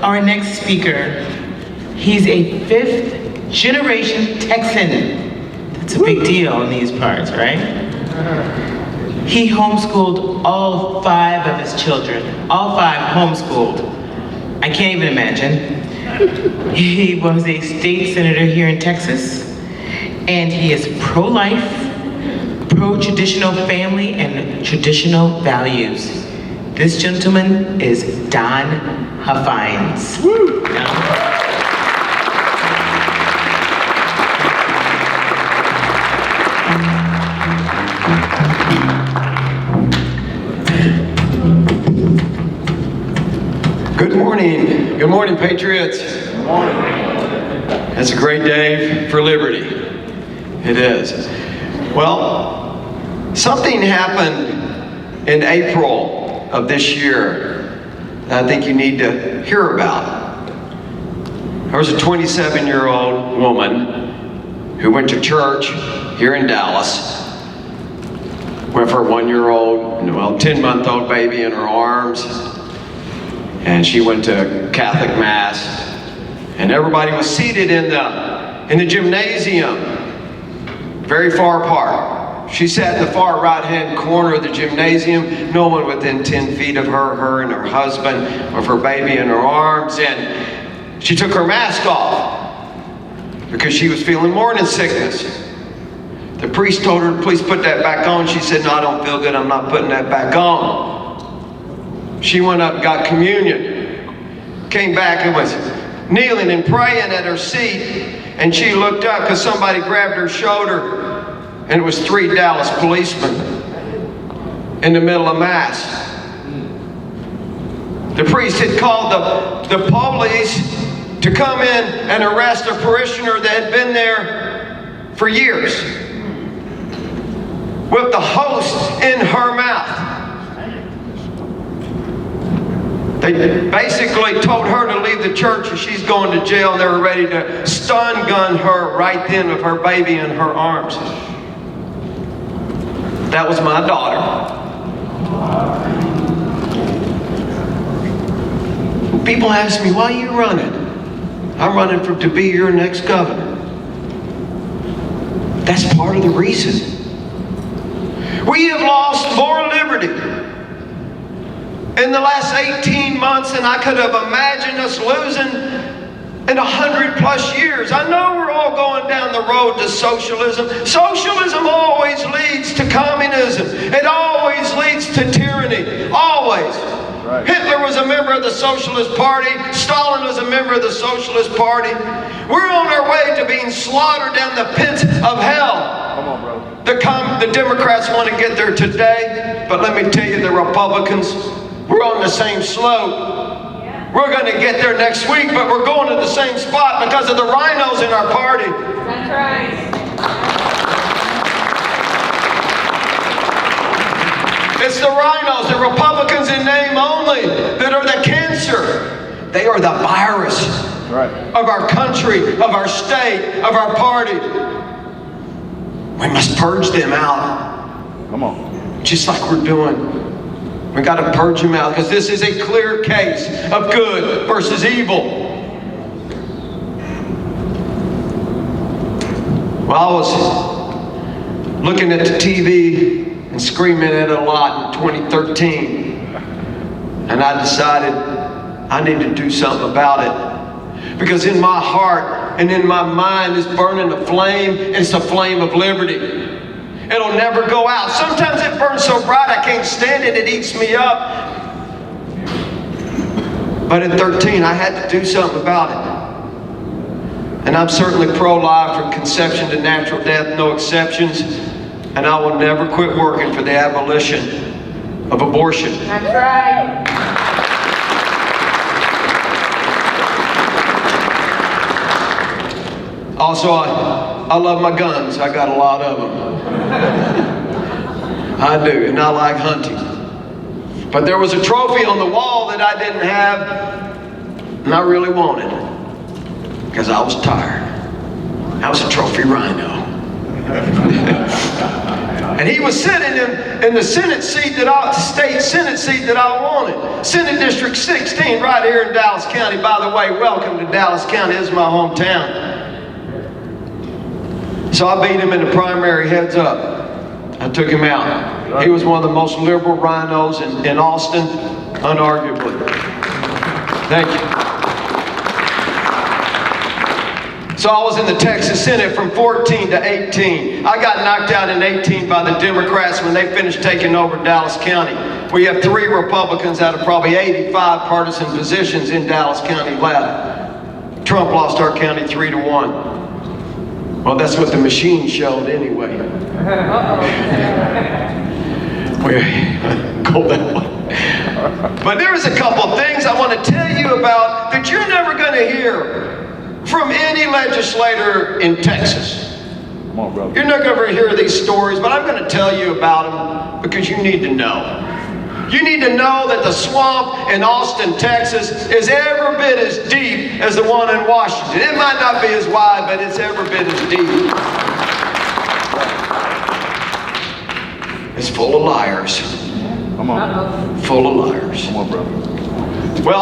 our next speaker. He's a fifth-generation Texan. That's a big deal in these parts, right? He homeschooled all 5 of his children. All 5 homeschooled. I can't even imagine. He was a state senator here in Texas, and he is pro-life, pro-traditional family, and traditional values. This gentleman is Don Huffines. Woo! Good morning. Good morning, Patriots. Good morning. It's a great day for liberty. It is. Well, something happened in April of this year that I think you need to hear about. There was a 27-year-old woman who went to church here in Dallas with her 10-month-old baby in her arms. And she went to Catholic Mass, and everybody was seated in the gymnasium, very far apart. She sat in the far right-hand corner of the gymnasium, no one within 10 feet of her and her husband, with her baby in her arms, and she took her mask off because she was feeling morning sickness. The priest told her, please put that back on. She said, no, I don't feel good, I'm not putting that back on. She went up and got communion, came back and was kneeling and praying at her seat, and she looked up because somebody grabbed her shoulder, and it was 3 Dallas policemen in the middle of Mass. The priest had called the police to come in and arrest a parishioner that had been there for years with the host in her mouth. They basically told her to leave the church and she's going to jail, and they were ready to stun gun her right then with her baby in her arms. That was my daughter. People ask me, why are you running? I'm running to be your next governor. That's part of the reason. We have lost more liberty in the last 18 months than I could have imagined us losing in 100+ years. I know we're all going down the road to socialism. Socialism always leads to communism. It always leads to tyranny. Always. Right. Hitler was a member of the Socialist Party. Stalin was a member of the Socialist Party. We're on our way to being slaughtered down the pits of hell. Come on, bro. The Democrats want to get there today, but let me tell you, the Republicans, we're on the same slope. Yeah. We're going to get there next week, but we're going to the same spot because of the rhinos in our party. That's right. It's the rhinos, the Republicans in name only, that are the cancer. They are the virus of our country, of our state, of our party. We must purge them out. Come on. Just like we're doing. We got to purge them out because this is a clear case of good versus evil. Well, I was looking at the TV and screaming at it a lot in 2013, and I decided I need to do something about it, because in my heart and in my mind is burning a flame, and it's the flame of liberty. It'll never go out. Sometimes it burns so bright I can't stand it. It eats me up. But at 13, I had to do something about it. And I'm certainly pro-life from conception to natural death, no exceptions. And I will never quit working for the abolition of abortion. That's right. Also, I love my guns. I got a lot of them. I do, and I like hunting. But there was a trophy on the wall that I didn't have, and I really wanted it, because I was tired. I was a trophy rhino. And he was sitting in the Senate seat state Senate seat that I wanted. Senate District 16 right here in Dallas County. By the way, welcome to Dallas County. This is my hometown. So I beat him in the primary heads up. I took him out. He was one of the most liberal rhinos in Austin, unarguably. Thank you. So I was in the Texas Senate from 14 to 18. I got knocked out in 18 by the Democrats when they finished taking over Dallas County. We have 3 Republicans out of probably 85 partisan positions in Dallas County left. Trump lost our county 3-1. Well, that's what the machine showed anyway. Go that way. But there's a couple things I want to tell you about that you're never going to hear from any legislator in Texas. Come on, brother. You're not going to hear these stories, but I'm going to tell you about them because you need to know. You need to know that the swamp in Austin, Texas is every bit as deep as the one in Washington. It might not be as wide, but it's every bit as deep. It's full of liars. Come on. Full of liars. Come on, brother. Well,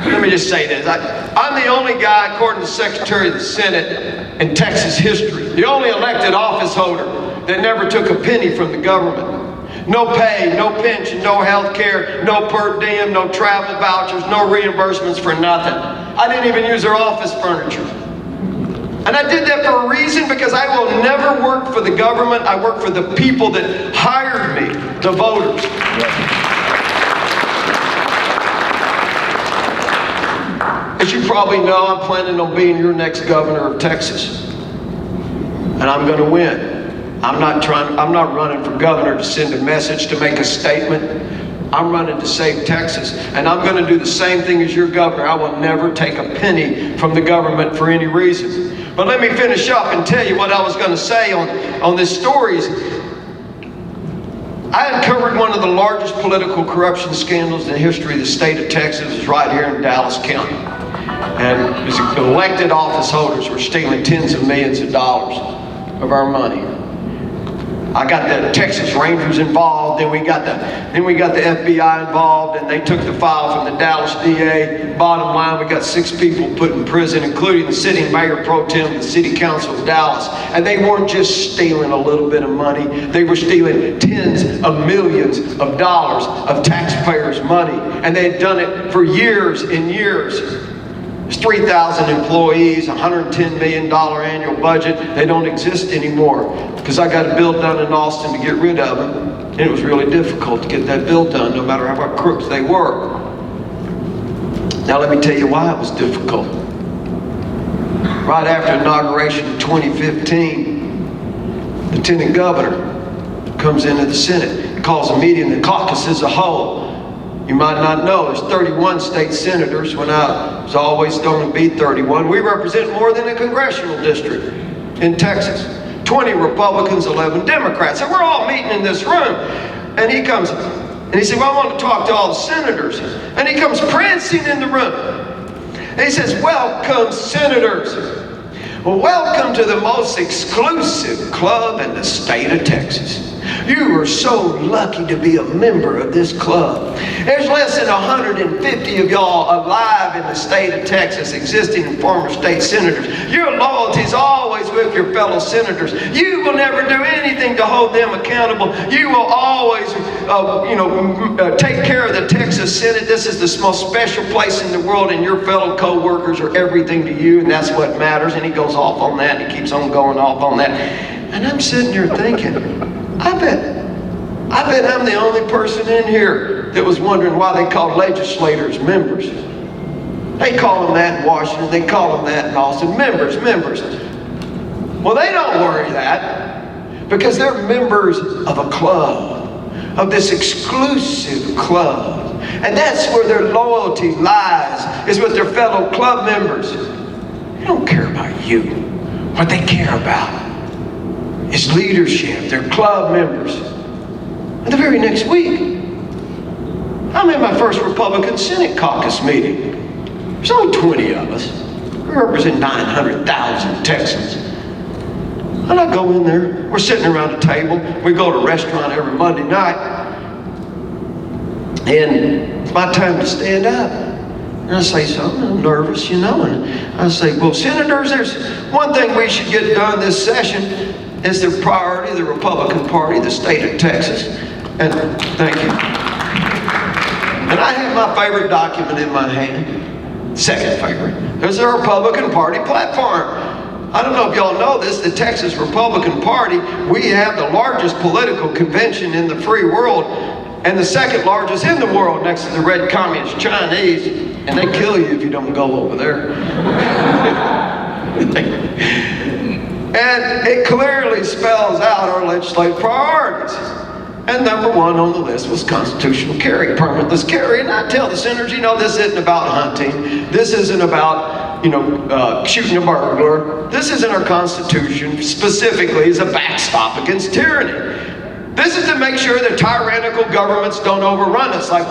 let me just say this. I'm the only guy, according to the Secretary of the Senate in Texas history, the only elected office holder that never took a penny from the government. No pay, no pension, no health care, no per diem, no travel vouchers, no reimbursements for nothing. I didn't even use their office furniture. And I did that for a reason, because I will never work for the government. I work for the people that hired me, the voters. As you probably know, I'm planning on being your next governor of Texas. And I'm going to win. I'm not running for governor to send a message, to make a statement. I'm running to save Texas. And I'm going to do the same thing as your governor. I will never take a penny from the government for any reason. But let me finish up and tell you what I was going to say on this stories. I uncovered one of the largest political corruption scandals in the history of the state of Texas. Is right here in Dallas County. And these elected office holders were stealing tens of millions of dollars of our money. I got the Texas Rangers involved, then we got the FBI involved, and they took the file from the Dallas DA. Bottom line, we got 6 people put in prison, including the sitting mayor pro tem, the city council of Dallas. And they weren't just stealing a little bit of money, they were stealing tens of millions of dollars of taxpayers' money. And they had done it for years and years. There's 3,000 employees, $110 million annual budget. They don't exist anymore because I got a bill done in Austin to get rid of them. And it was really difficult to get that bill done, no matter how crooks they were. Now let me tell you why it was difficult. Right after inauguration in 2015, the Lieutenant Governor comes into the Senate, calls a meeting, the caucus as a whole. You might not know, there's 31 state senators. When I was always going to be 31. We represent more than a congressional district in Texas. 20 Republicans, 11 Democrats. And we're all meeting in this room. And he comes, and he said, well, I want to talk to all the senators. And he comes prancing in the room. And he says, welcome, senators. Well, welcome to the most exclusive club in the state of Texas. You are so lucky to be a member of this club. There's less than 150 of y'all alive in the state of Texas, existing former state senators. Your loyalty is always with your fellow senators. You will never do anything to hold them accountable. You will always, take care of the Texas Senate. This is the most special place in the world, and your fellow co-workers are everything to you, and that's what matters. And he goes off on that, and he keeps on going off on that. And I'm sitting there thinking, I bet I'm the only person in here that was wondering why they called legislators members. They call them that in Washington, they call them that in Austin, members. Well, they don't worry that, because they're members of a club, of this exclusive club. And that's where their loyalty lies, is with their fellow club members. They don't care about you. What they care about is leadership, their club members. And the very next week, I'm in my first Republican Senate caucus meeting. There's only 20 of us. We represent 900,000 Texans. And I go in there, we're sitting around a table, we go to a restaurant every Monday night, and it's my time to stand up. And I say something, I'm nervous, you know, and I say, well, senators, there's one thing we should get done this session. Is the priority, the Republican Party, the state of Texas. And thank you. And I have my favorite document in my hand, second favorite. There's the Republican Party platform. I don't know if y'all know this, the Texas Republican Party, we have the largest political convention in the free world and the second largest in the world next to the red communist Chinese, and they kill you if you don't go over there. And it clearly spells out our legislative priorities. And number one on the list was constitutional carry, permitless carry. And I tell the senators, you know, this isn't about hunting. This isn't about, shooting a burglar. This isn't our Constitution specifically as a backstop against tyranny. This is to make sure that tyrannical governments don't overrun us like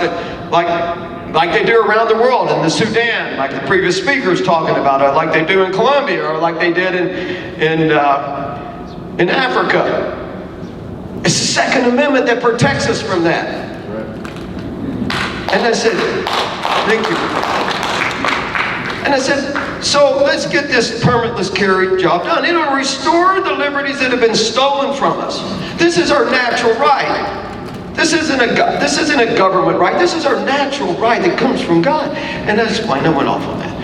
they do around the world, in the Sudan, like the previous speaker was talking about, or like they do in Colombia, or like they did in Africa. It's the Second Amendment that protects us from that. And I said, thank you. And I said, so let's get this permitless carry job done. It'll restore the liberties that have been stolen from us. This is our natural right. This isn't a government right. This is our natural right that comes from God. And I explained, I went off on that.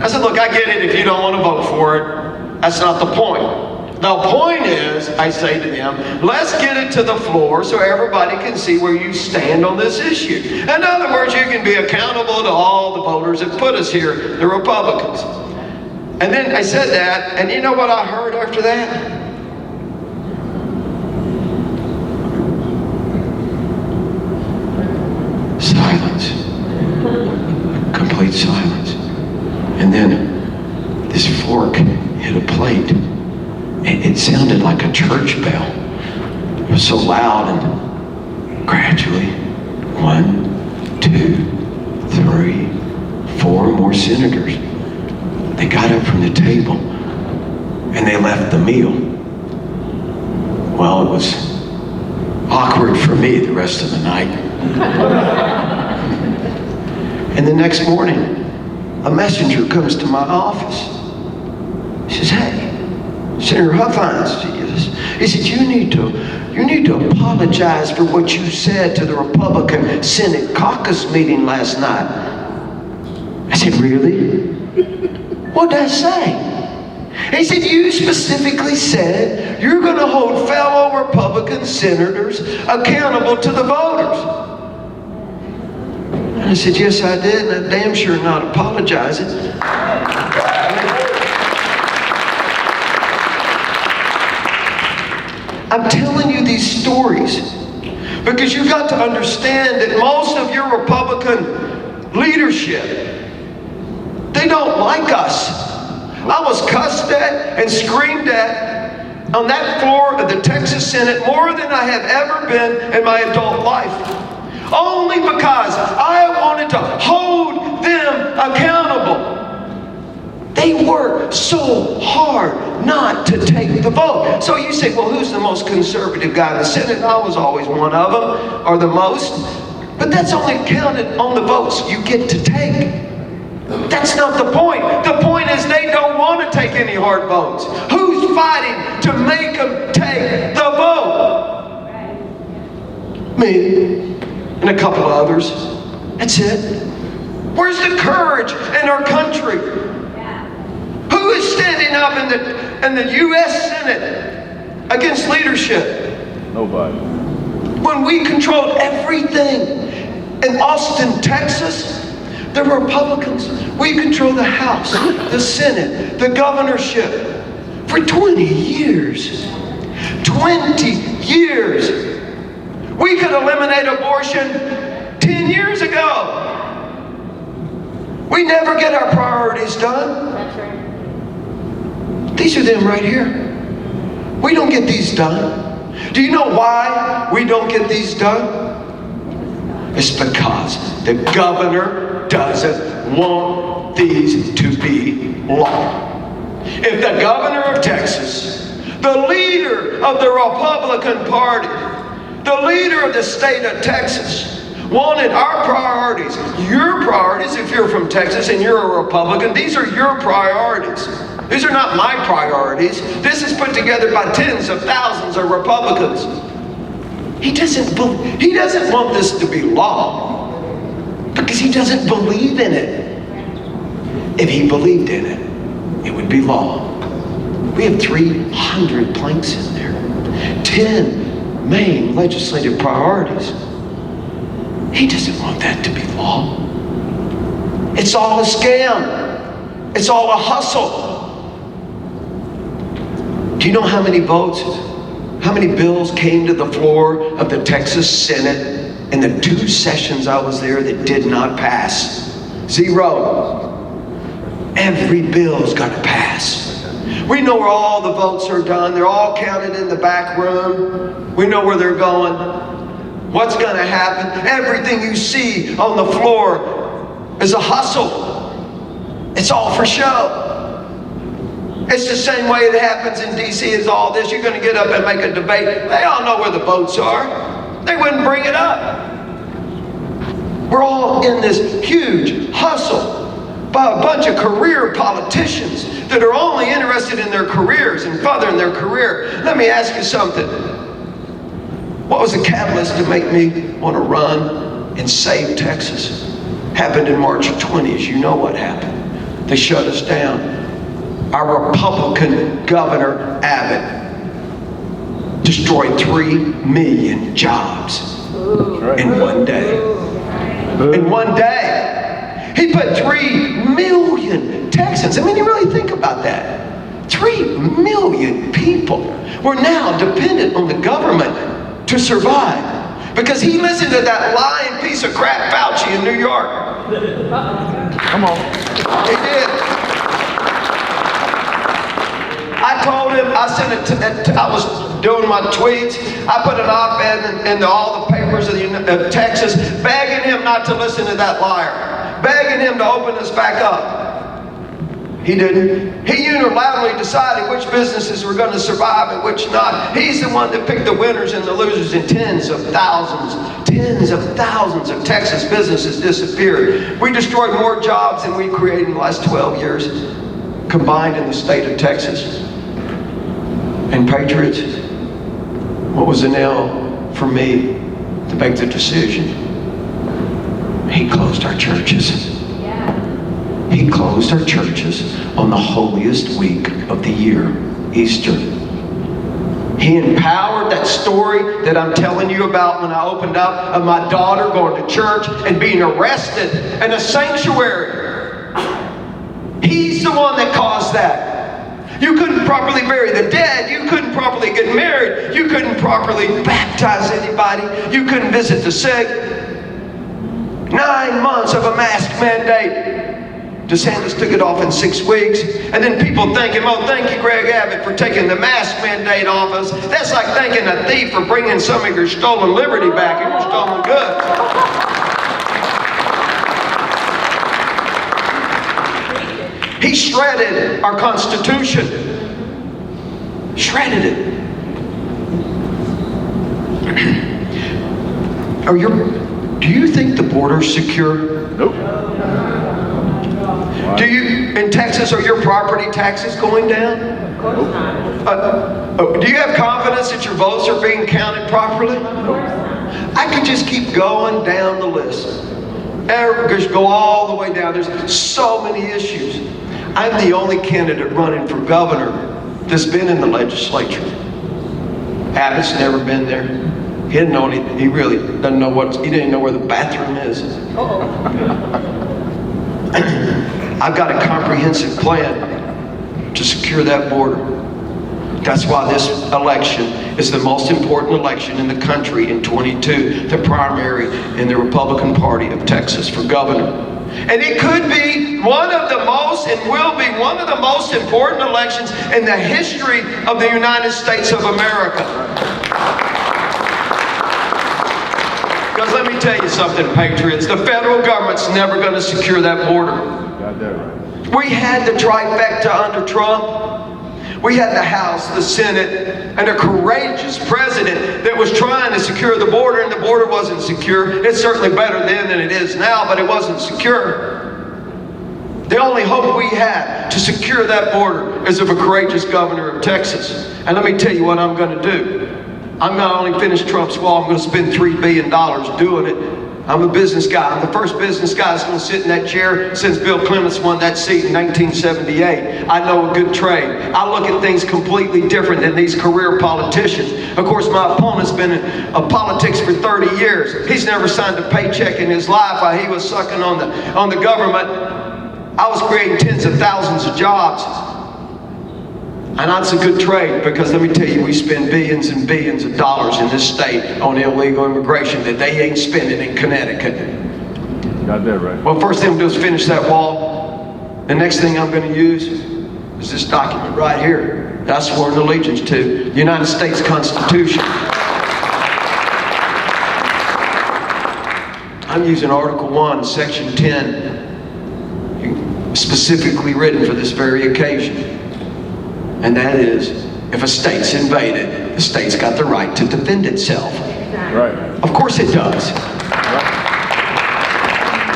I said, look, I get it if you don't want to vote for it. That's not the point. The point is, I say to them, let's get it to the floor so everybody can see where you stand on this issue. In other words, you can be accountable to all the voters that put us here, the Republicans. And then I said that, and you know what I heard after that? Silence. Complete silence. And then this fork hit a plate. It sounded like a church bell. It was so loud, and gradually, 1, 2, 3, 4 more senators. They got up from the table and they left the meal. Well, it was awkward for me the rest of the night. And the next morning, a messenger comes to my office. He says, hey, Senator Huffines, he said, you need to apologize for what you said to the Republican Senate caucus meeting last night. I said, really? What did I say? He said, you specifically said you're going to hold fellow Republican senators accountable to the voters. And I said, yes, I did, and I'm damn sure not apologizing. I'm telling you these stories because you've got to understand that most of your Republican leadership, they don't like us. I was cussed at and screamed at on that floor of the Texas Senate more than I have ever been in my adult life. Only because I wanted to hold them accountable. They work so hard not to take the vote. So you say, well, who's the most conservative guy in the Senate? And I was always one of them, or the most. But that's only counted on the votes you get to take. That's not the point. The point is they don't want to take any hard votes. Who's fighting to make them take the vote? Me and a couple of others. That's it. Where's the courage in our country? Who is standing up in the U.S. Senate against leadership? Nobody. When we controlled everything in Austin, Texas, the Republicans, we control the House, the Senate, the governorship for 20 years. 20 years. We could eliminate abortion 10 years ago. We never get our priorities done. That's right. These are them right here. We don't get these done. Do you know why we don't get these done? It's because the governor doesn't want these to be law. If the governor of Texas the leader of the Republican Party, the leader of the state of Texas, wanted our priorities, your priorities if you're from Texas and you're a Republican. These are your priorities. These are not my priorities. This is put together by tens of thousands of Republicans. He doesn't want this to be law because he doesn't believe in it. If he believed in it, it would be law. We have 300 planks in there, 10 main legislative priorities. He doesn't want that to be law. It's all a scam. It's all a hustle. Do you know how many votes, how many bills came to the floor of the Texas Senate in the 2 sessions I was there that did not pass? 0. Every bill's got to pass. We know where all the votes are done. They're all counted in the back room. We know where they're going. What's going to happen? Everything you see on the floor is a hustle. It's all for show. It's the same way it happens in D.C. as all this. You're going to get up and make a debate. They all know where the votes are. They wouldn't bring it up. We're all in this huge hustle by a bunch of career politicians that are only interested in their careers and furthering their career. Let me ask you something. What was the catalyst to make me want to run and save Texas? Happened in March of 20, as you know what happened. They shut us down. Our Republican Governor Abbott destroyed 3 million jobs in one day. In one day. He put 3 million Texans. I mean, you really think about that. 3 million people were now dependent on the government to survive because he listened to that lying piece of crap Fauci in New York. Come on. He did. I told him, I sent it to, I was doing my tweets. I put an op-ed in all the papers of Texas, begging him not to listen to that liar, begging him to open us back up. He didn't. He unilaterally decided which businesses were going to survive and which not. He's the one that picked the winners and the losers, and tens of thousands of Texas businesses disappeared. We destroyed more jobs than we created in the last 12 years combined in the state of Texas. And patriots, what was the nail for me to make the decision? He closed our churches. He closed our churches on the holiest week of the year, Easter. He empowered that story that I'm telling you about when I opened up of my daughter going to church and being arrested in a sanctuary. He's the one that caused that. You couldn't properly bury the dead. You couldn't properly get married. You couldn't properly baptize anybody. You couldn't visit the sick. 9 months of a mask mandate. DeSantis took it off in 6 weeks. And then people thank him, oh, thank you, Greg Abbott, for taking the mask mandate off us. That's like thanking a thief for bringing some of your stolen liberty back and your stolen goods. He shredded our Constitution. Shredded it. Do you think the border's secure? Nope. Do you, in Texas, are your property taxes going down? Of course not. Do you have confidence that your votes are being counted properly? I could just keep going down the list. Just go all the way down. There's so many issues. I'm the only candidate running for governor that's been in the legislature. Abbott's never been there. He didn't know. He really doesn't know he didn't know where the bathroom is. I've got a comprehensive plan to secure that border. That's why this election is the most important election in the country in 22, the primary in the Republican Party of Texas for governor. And it could be one of the most, and will be one of the most important elections in the history of the United States of America. Because let me tell you something, patriots, the federal government's never going to secure that border. Got that right. We had the trifecta under Trump. We had the House, the Senate, and a courageous president that was trying to secure the border, and the border wasn't secure. It's certainly better then than it is now, but it wasn't secure. The only hope we had to secure that border is of a courageous governor of Texas. And let me tell you what I'm going to do. I'm not only finish Trump's wall, I'm going to spend $3 billion doing it. I'm a business guy. I'm the first business guy that's going to sit in that chair since Bill Clements won that seat in 1978. I know a good trade. I look at things completely different than these career politicians. Of course, my opponent's been in politics for 30 years. He's never signed a paycheck in his life while he was sucking on the government. I was creating tens of thousands of jobs. And that's a good trade, because let me tell you, we spend billions and billions of dollars in this state on illegal immigration that they ain't spending in Connecticut. Got that right. Well, first thing I'm going to do is finish that wall. The next thing I'm going to use is this document right here that I swore an allegiance to, the United States Constitution. I'm using Article 1, Section 10, specifically written for this very occasion. And that is, if a state's invaded, the state's got the right to defend itself. Right. Of course it does.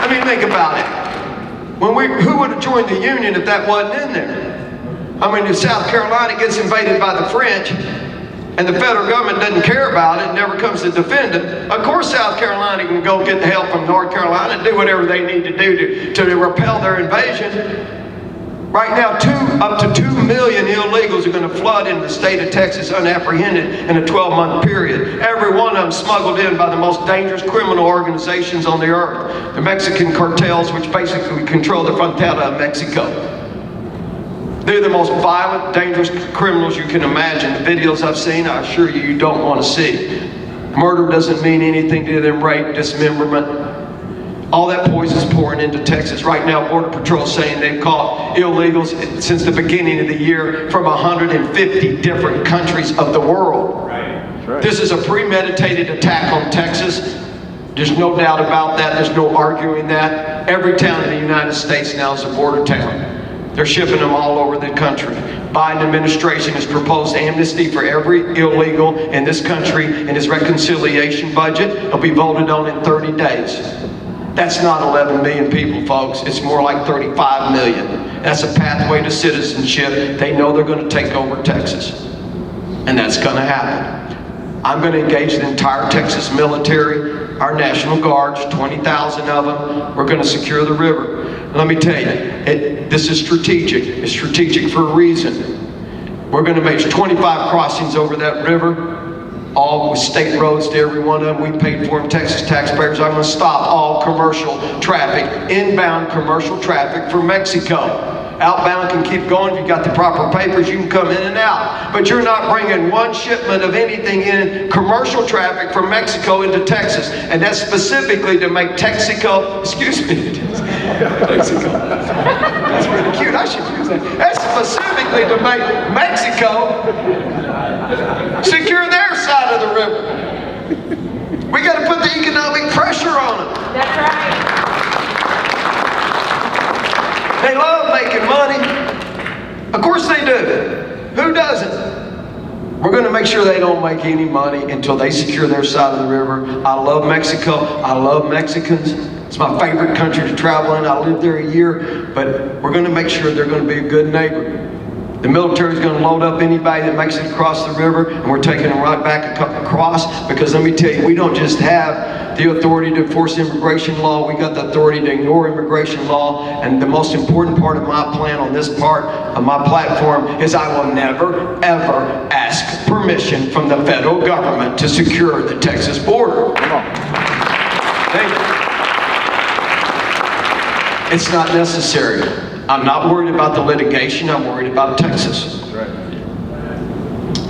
I mean, think about it. Who would have joined the Union if that wasn't in there? I mean, if South Carolina gets invaded by the French, and the federal government doesn't care about it and never comes to defend it, of course South Carolina can go get the help from North Carolina and do whatever they need to do to repel their invasion. Right now, up to 2 million illegals are going to flood into the state of Texas unapprehended in a 12-month period. Every one of them smuggled in by the most dangerous criminal organizations on the earth. The Mexican cartels, which basically control the frontera of Mexico. They're the most violent, dangerous criminals you can imagine. The videos I've seen, I assure you, you don't want to see. Murder doesn't mean anything to them, rape, dismemberment. All that poison's pouring into Texas. Right now, Border Patrol saying they've caught illegals since the beginning of the year from 150 different countries of the world. Right. This is a premeditated attack on Texas. There's no doubt about that. There's no arguing that. Every town in the United States now is a border town. They're shipping them all over the country. Biden administration has proposed amnesty for every illegal in this country in his reconciliation budget. It'll be voted on in 30 days. That's not 11 million people, folks. It's more like 35 million. That's a pathway to citizenship. They know they're going to take over Texas. And that's going to happen. I'm going to engage the entire Texas military, our National Guards, 20,000 of them. We're going to secure the river. Let me tell you, this is strategic. It's strategic for a reason. We're going to make 25 crossings over that river, all with state roads to every one of them. We paid for them, Texas taxpayers. I'm going to stop all commercial traffic, inbound commercial traffic from Mexico. Outbound can keep going. If you've got the proper papers, you can come in and out. But you're not bringing one shipment of anything in commercial traffic from Mexico into Texas. And that's specifically to make Texaco, excuse me, Mexico. That's pretty cute. I should use that. That's specifically to make Mexico secure their side of the river. We got to put the economic pressure on them. That's right. They love making money. Of course they do. Who doesn't? We're going to make sure they don't make any money until they secure their side of the river. I love Mexico. I love Mexicans. It's my favorite country to travel in. I lived there a year, but we're going to make sure they're going to be a good neighbor. The military is going to load up anybody that makes it across the river, and we're taking them right back across, because let me tell you, we don't just have the authority to enforce immigration law, we got the authority to ignore immigration law. And the most important part of my plan on this part of my platform is I will never, ever ask permission from the federal government to secure the Texas border. Thank you. It's not necessary. I'm not worried about the litigation, I'm worried about Texas. Right.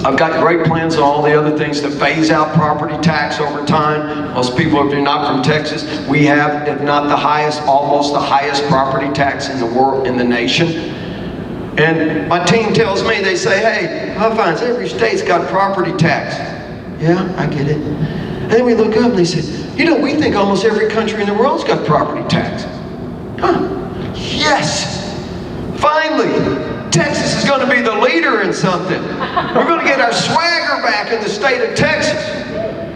I've got great plans on all the other things to phase out property tax over time. Most people, if you're not from Texas, we have, if not the highest, almost the highest property tax in the world, in the nation. And my team tells me, they say, hey, Huffines, every state's got property tax. Yeah, I get it. And then we look up and they say, you know, we think almost every country in the world's got property tax. Huh? Yes! Finally, Texas is going to be the leader in something. We're going to get our swagger back in the state of Texas.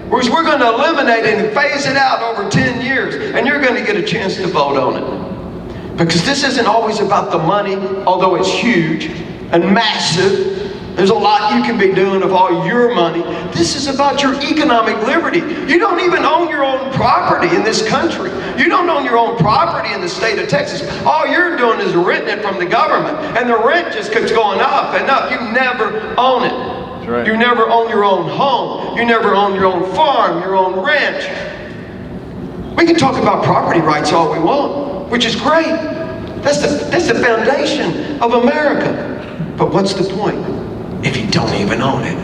We're going to eliminate it and phase it out over 10 years. And you're going to get a chance to vote on it. Because this isn't always about the money, although it's huge and massive. There's a lot you can be doing with all your money. This is about your economic liberty. You don't even own your own property in this country. You don't own your own property in the state of Texas. All you're doing is renting it from the government. And the rent just keeps going up and up. You never own it. That's right. You never own your own home. You never own your own farm, your own ranch. We can talk about property rights all we want, which is great. That's the foundation of America. But what's the point if you don't even own it?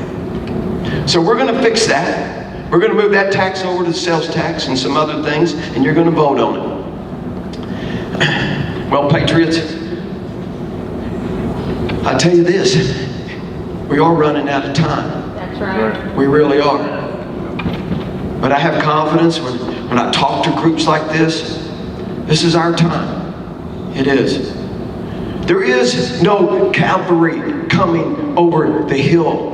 So we're going to fix that. We're going to move that tax over to the sales tax and some other things, and you're going to vote on it. Well, patriots, I tell you this, we are running out of time. That's right. We really are. But I have confidence when I talk to groups like this, this is our time. It is. There is no cavalry coming over the hill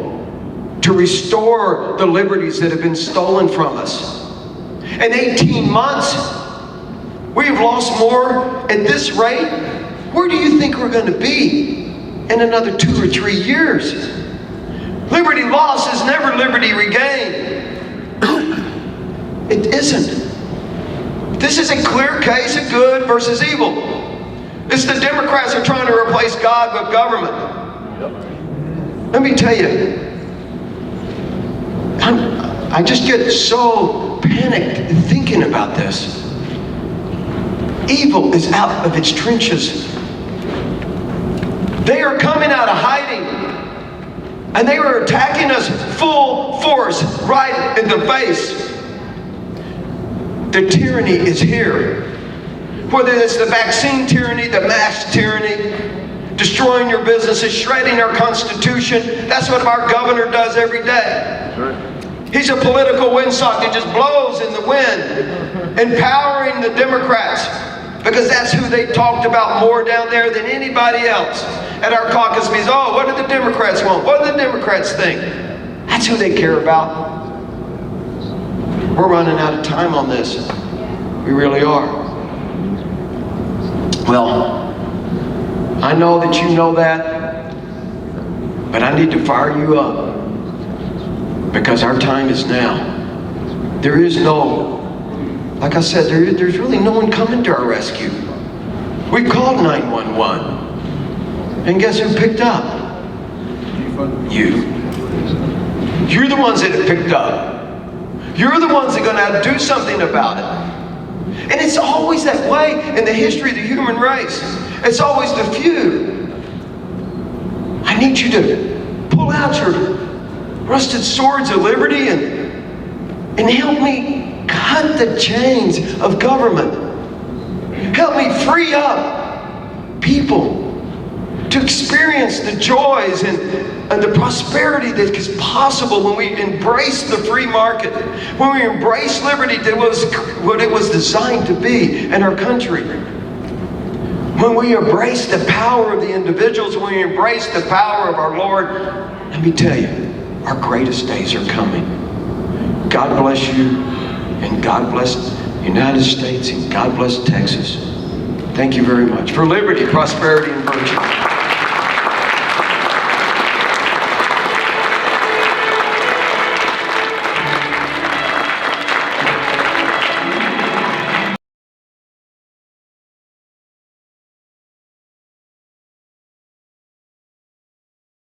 to restore the liberties that have been stolen from us. In 18 months, we've lost more at this rate. Where do you think we're going to be in another 2 or 3 years? Liberty lost is never liberty regained. It isn't. This is a clear case of good versus evil. It's the Democrats are trying to replace God with government. Let me tell you, I just get so panicked thinking about this. Evil is out of its trenches. They are coming out of hiding, and they are attacking us full force right in the face. The tyranny is here. Whether it's the vaccine tyranny, the mask tyranny, destroying your businesses, shredding our Constitution. That's what our governor does every day. Right. He's a political windsock that just blows in the wind, empowering the Democrats, because that's who they talked about more down there than anybody else. At our caucus meetings, oh, what do the Democrats want? What do the Democrats think? That's who they care about. We're running out of time on this. We really are. Well, I know that you know that, but I need to fire you up because our time is now. There is no, like I said, there's really no one coming to our rescue. We called 911, and guess who picked up? You. You're the ones that have picked up. You're the ones that are going to have to do something about it. And it's always that way in the history of the human race. It's always the few. I need you to pull out your rusted swords of liberty and help me cut the chains of government. Help me free up people to experience the joys and the prosperity that is possible when we embrace the free market, when we embrace liberty that was what it was designed to be in our country. When we embrace the power of the individuals, when we embrace the power of our Lord, let me tell you, our greatest days are coming. God bless you, and God bless the United States, and God bless Texas. Thank you very much. For liberty, prosperity, and virtue.